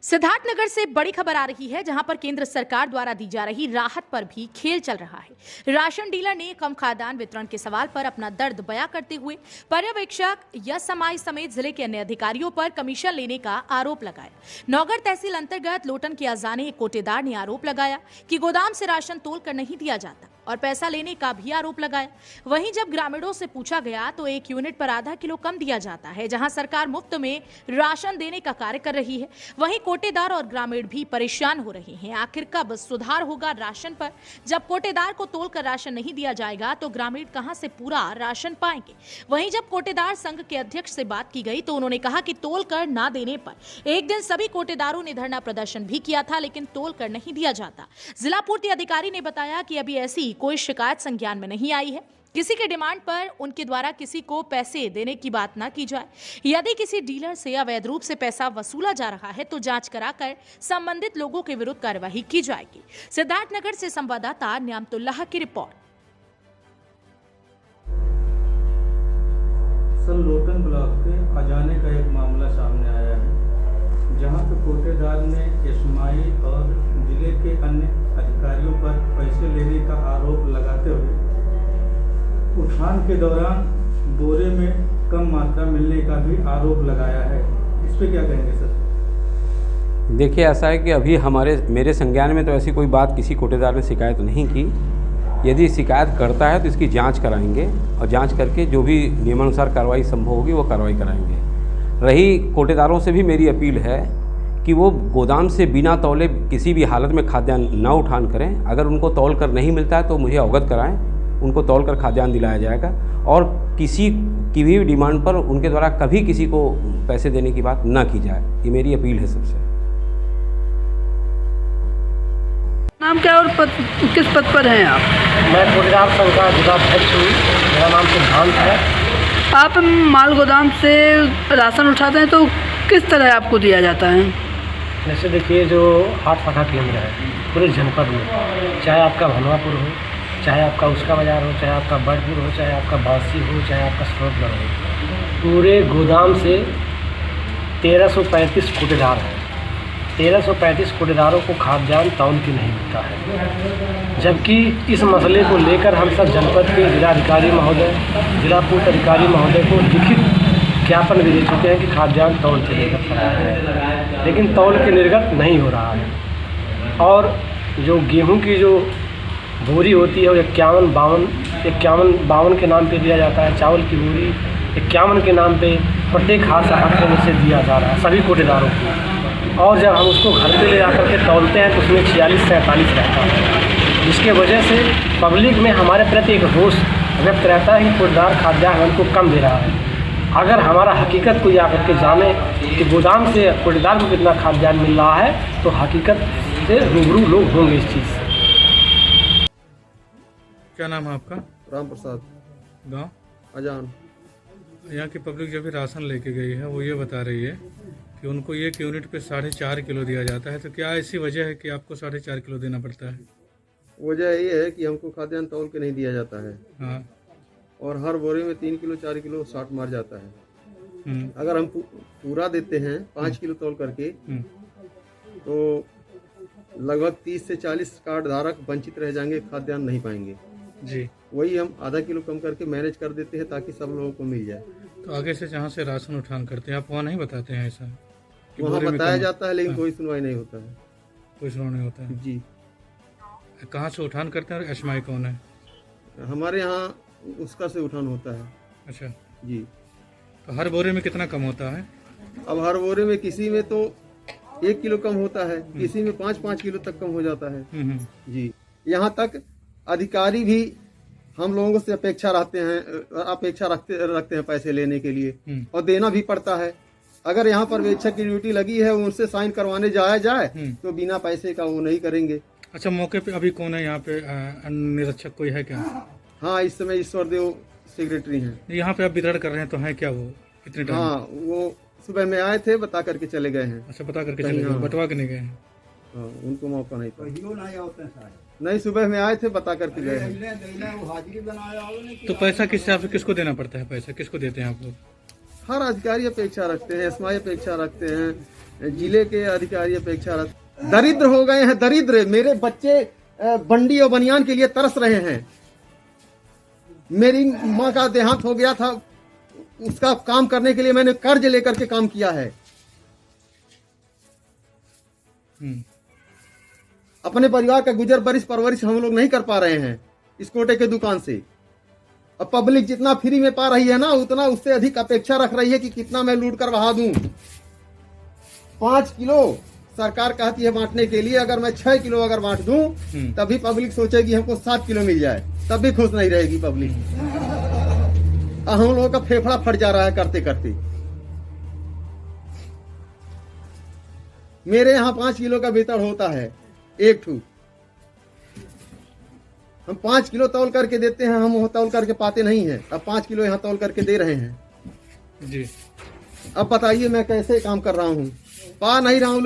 सिद्धार्थनगर से बड़ी खबर आ रही है, जहां पर केंद्र सरकार द्वारा दी जा रही राहत पर भी खेल चल रहा है। राशन डीलर ने कम खाद्यान्न वितरण के सवाल पर अपना दर्द बयां करते हुए पर्यवेक्षक यशमाई समेत जिले के अन्य अधिकारियों पर कमीशन लेने का आरोप लगाया। नौगढ़ तहसील अंतर्गत लोटन के अजाने एक कोटेदार ने आरोप लगाया कि गोदाम से राशन तोलकर नहीं दिया जाता और पैसा लेने का भी आरोप लगाया। वहीं जब ग्रामीणों से पूछा गया तो एक यूनिट पर आधा किलो कम दिया जाता है, जहां सरकार मुफ्त में राशन देने का कार्य कर रही है। वहीं कोटेदार और ग्रामीण भी परेशान हो रहे हैं। आखिर कब सुधार होगा राशन पर? जब कोटेदार को तोलकर राशन नहीं दिया जाएगा तो ग्रामीण कहां से पूरा राशन पाएंगे? वहीं जब कोटेदार संघ के अध्यक्ष से बात की गई तो उन्होंने कहा कि तोलकर ना देने पर एक दिन सभी कोटेदारों ने धरना प्रदर्शन भी किया था, लेकिन तोलकर नहीं दिया जाता। जिला पूर्ति अधिकारी ने बताया कि अभी ऐसी कोई शिकायत संज्ञान में नहीं आई है। किसी के डिमांड पर उनके द्वारा किसी को पैसे देने की बात ना की जाए। यदि किसी डीलर से अवैध रूप से पैसा वसूला जा रहा है तो जांच कराकर संबंधित लोगों के विरुद्ध कार्यवाही की जाएगी। सिद्धार्थनगर से संवाददाता न्यामतुल्लाह की रिपोर्ट। सर, लोटन ब्लॉक के अजाने का एक मामला सामने आया है, जहां पे कोटेदार ने यशमाई और जिले के अन्य अधिकारियों पर पैसे लेने का आरोप लगाते हुए उठान के दौरान बोरे में कम मात्रा मिलने का भी आरोप लगाया है। इस पे क्या कहेंगे सर? देखिए, ऐसा है कि अभी मेरे संज्ञान में तो ऐसी कोई बात किसी कोटेदार ने शिकायत नहीं की। यदि शिकायत करता है तो इसकी जांच कराएंगे और जांच करके जो भी नियमानुसार कार्रवाई संभव होगी वो कार्रवाई कराएंगे। रही कोटेदारों से भी मेरी अपील है कि वो गोदाम से बिना तौले किसी भी हालत में खाद्यान्न न उठान करें। अगर उनको तौल कर नहीं मिलता है तो मुझे अवगत कराएं, उनको तौल कर खाद्यान्न दिलाया जाएगा। और किसी की भी डिमांड पर उनके द्वारा कभी किसी को पैसे देने की बात न की जाए, ये मेरी अपील है सबसे। नाम क्या और किस पद पर हैं आप? मैं कोटेदार संघ का जिलाध्यक्ष हूँ। मेरा नाम सिद्धांत है। आप माल गोदाम से राशन उठाते हैं तो किस तरह आपको दिया जाता है? जैसे देखिए, जो हाट फाटा केंद्र है पूरे जनपद में, चाहे आपका भनवापुर हो, चाहे आपका उसका बाजार हो, चाहे आपका बड़पुर हो, चाहे आपका बासी हो, चाहे आपका स्रोतगढ़ हो, पूरे गोदाम से 1335 कोटेदार हैं। 1335 कोटेदारों को खाद्यान्न तौल के नहीं मिलता है। जबकि इस मसले को लेकर हम सब जनपद के जिलाधिकारी महोदय, जिला पूर्त अधिकारी महोदय को लिखित ज्ञापन भी दे चुके हैं कि खाद्यान्न तौल के निर्गत कराया है, लेकिन तौल के निर्गत नहीं हो रहा है। और जो गेहूं की जो बोरी होती है वो 51 के नाम पे दिया जाता है। चावल की बोरी 51 के नाम पे प्रत्येक हाथ से हाथ में से दिया जा रहा है सभी कोटेदारों को। और जब हम उसको घर पे ले जाकर के तौलते हैं तो उसमें 46-47 रहता है, जिसके वजह से पब्लिक में हमारे प्रति एक रोष व्यक्त रहता है कि कोटेदार खाद्यान्न हमको कम दे रहा है। अगर हमारा हकीकत कोई आकर के जाने कि गोदाम से कोटेदार को कितना खाद्यान्न मिल रहा है तो हकीकत से रूबरू लोग होंगे इस चीज़ से। क्या नाम है आपका? राम प्रसाद, गांव अजान। यहाँ की पब्लिक जब भी राशन लेके गई है वो ये बता रही है कि उनको एक यूनिट पे 4.5 किलो दिया जाता है। तो क्या ऐसी वजह है कि आपको 4.5 किलो देना पड़ता है? वजह ये है कि हमको खाद्यान्न तौल के नहीं दिया जाता है। हाँ। और हर बोरे में 3 किलो 4 किलो साट मार जाता है। अगर हम पूरा देते हैं 5 किलो तौल करके तो लगभग 30 से 40 कार्ड धारक वंचित रह जाएंगे, खाद्यान्न नहीं पाएंगे जी। वही हम आधा किलो कम करके मैनेज कर देते हैं ताकि सब लोगों को मिल जाए। तो आगे से जहाँ से राशन उठान करते हैं आप वहाँ नहीं बताते हैं ऐसा? वहाँ बताया जाता है लेकिन कोई सुनवाई नहीं होता है। कोई सुनवाई नहीं होता है जी। कहाँ से उठान करते हैं और यशमाई कौन है? हमारे यहाँ उसका से उठान होता है। अच्छा जी। तो हर बोरे में कितना कम होता है? अब हर बोरे में किसी में तो 1 किलो कम होता है, किसी में 5-5 किलो तक कम हो जाता है। जी। यहाँ तक अधिकारी भी हम लोगों से अपेक्षा रखते हैं पैसे लेने के लिए और देना भी पड़ता है। अगर यहाँ पर वेक्षक की ड्यूटी लगी है उनसे साइन करवाने जाया जाए तो बिना पैसे का वो नहीं करेंगे। अच्छा, मौके पे अभी कौन है यहाँ पे? निरीक्षक कोई है क्या? हाँ, इस समय ईश्वर देव सेक्रेटरी हैं। यहाँ पे आप वितरण कर रहे हैं तो है क्या वो इतने टाइम? हाँ, वो सुबह में आए थे, बता करके चले गए हैं। अच्छा, बता करके चले गए, बंटवा के नहीं गए हैं? हाँ, उनको मौका नहीं था। नहीं, सुबह में आए थे, बता करके गए हैं। तो पैसा किस हिसाब से किसको देना पड़ता है? पैसा किसको देते हैं आप लोग? हर अधिकारी अपेक्षा रखते हैं, एसमाई अपेक्षा रखते हैं, जिले के अधिकारी अपेक्षा रखते। दरिद्र हो गए हैं, दरिद्र। मेरे बच्चे बंडी और बनियान के लिए तरस रहे हैं। मेरी माँ का देहांत हो गया था, उसका काम करने के लिए मैंने कर्ज लेकर के काम किया है। अपने परिवार का गुजर बरिश परवरिश हम लोग नहीं कर पा रहे हैं इस कोटे के दुकान से। अब पब्लिक जितना फ्री में पा रही है ना, उतना उससे अधिक अपेक्षा रख रही है कि कितना मैं लूट कर बहा दूं। 5 किलो सरकार कहती है बांटने के लिए, अगर मैं 6 किलो अगर बांट दूं तभी पब्लिक सोचेगी हमको 7 किलो मिल जाए, तब भी खुश नहीं रहेगी पब्लिक। हम लोगों का फेफड़ा फट जा रहा है करते करते। मेरे यहाँ 5 किलो का वेतन होता है एक ठू। हम 5 किलो तौल करके देते हैं, हम वो तौल करके पाते नहीं हैं। अब 5 किलो यहाँ तौल करके दे रहे हैं जी। अब बताइए मैं कैसे काम कर रहा हूँ, पा नहीं रहा हूँ।